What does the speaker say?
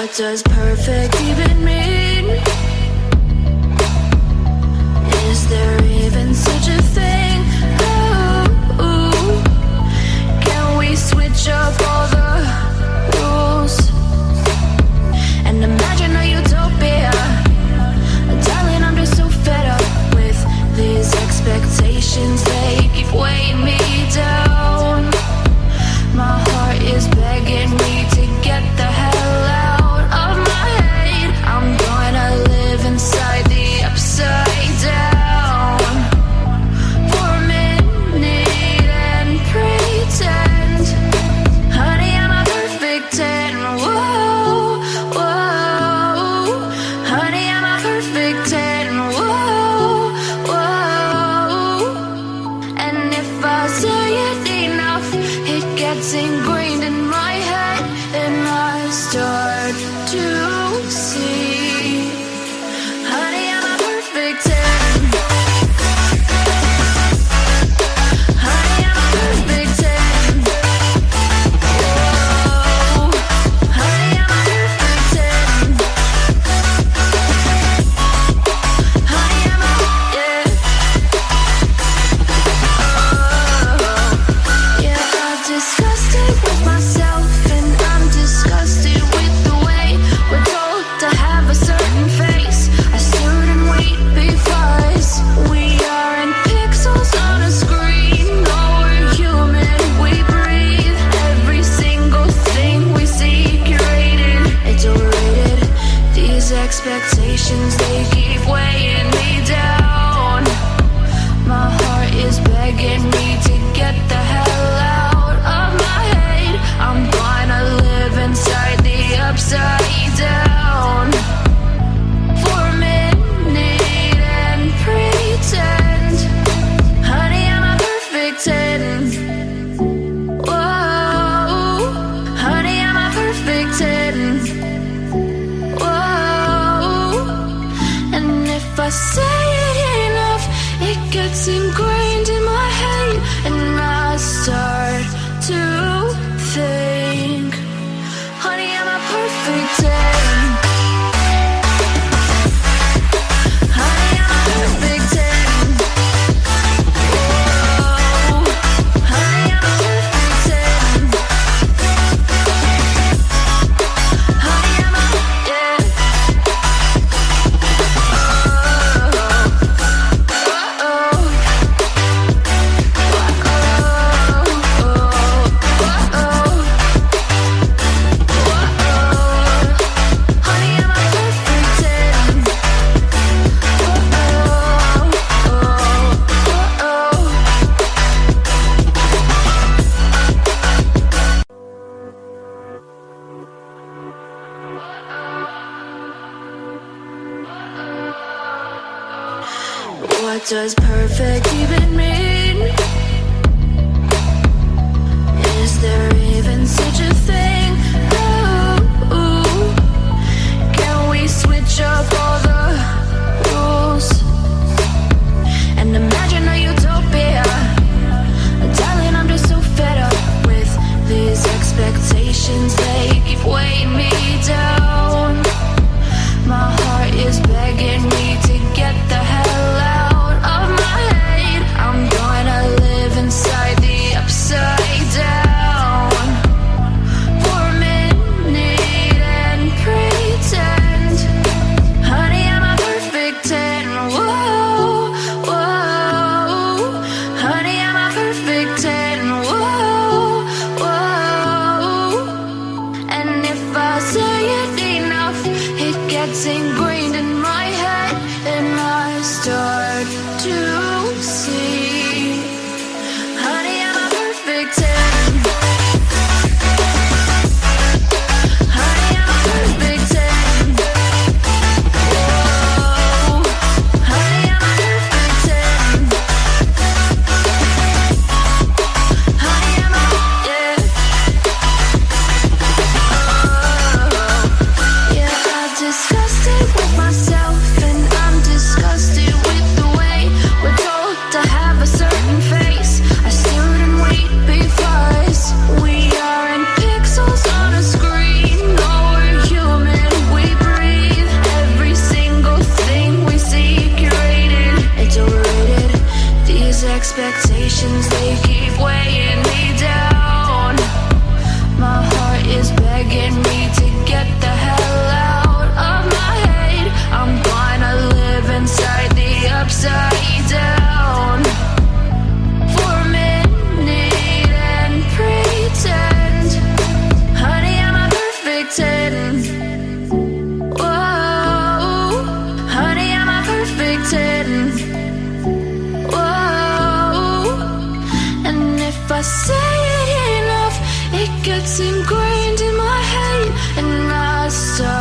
What does perfect even mean? Is there even such a thing? Ooh, can we switch up all the rules and imagine a utopia? Darling, I'm just so fed up with these expectations. They keep weighing me down. My heart is begging me to get the hell out of my head. I'm gonna live inside the upside down for a minute and pretend, honey, I'm a perfect 10. Whoa, whoa, honey, I'm a perfect 10. Whoa, whoa, and if I say it enough, it gets ingrained in my head, and I start to see, honey, I'm a perfect 10. Honey, I'm a perfect 10. Whoa, honey, I'm a perfect 10. Honey, I'm a, yeah. Yeah, I've discussed it with myself, and I'm disgusted with the way we're told to have a certain face, a certain weight, because we aren't pixels on a screen. No, we're human, we breathe. Every single thing we see curated, it's overrated. These expectations, they keep weighing me down. My heart is begging me to get the hell out of my head. I'm gonna live inside the upside down for a minute and pretend, honey, I'm a perfect 10. Whoa, honey, I'm a perfect 10. Whoa, and if I say it enough, it gets ingrained in my head, and I start to think, honey, I'm a perfect 10. Honey, I'm a perfect 10. Whoa, honey, I'm a perfect 10. Honey, I'm a, yeah. What does perfect even mean? Is there even such a thing? Ooh, can we switch up all the rules and imagine a utopia? Darling, I'm just so fed up with these expectations. They keep weighing me down. My heart is begging me to get the hell out of my head. I'm gonna live inside the upside down expectations, they keep weighing me down. My heart is begging me to get the hell out of my head. I'm gonna live inside the upside down for a minute and pretend, honey, I'm a perfect 10. Whoa, honey, I'm a perfect 10. If I say it enough, it gets ingrained in my head, and I start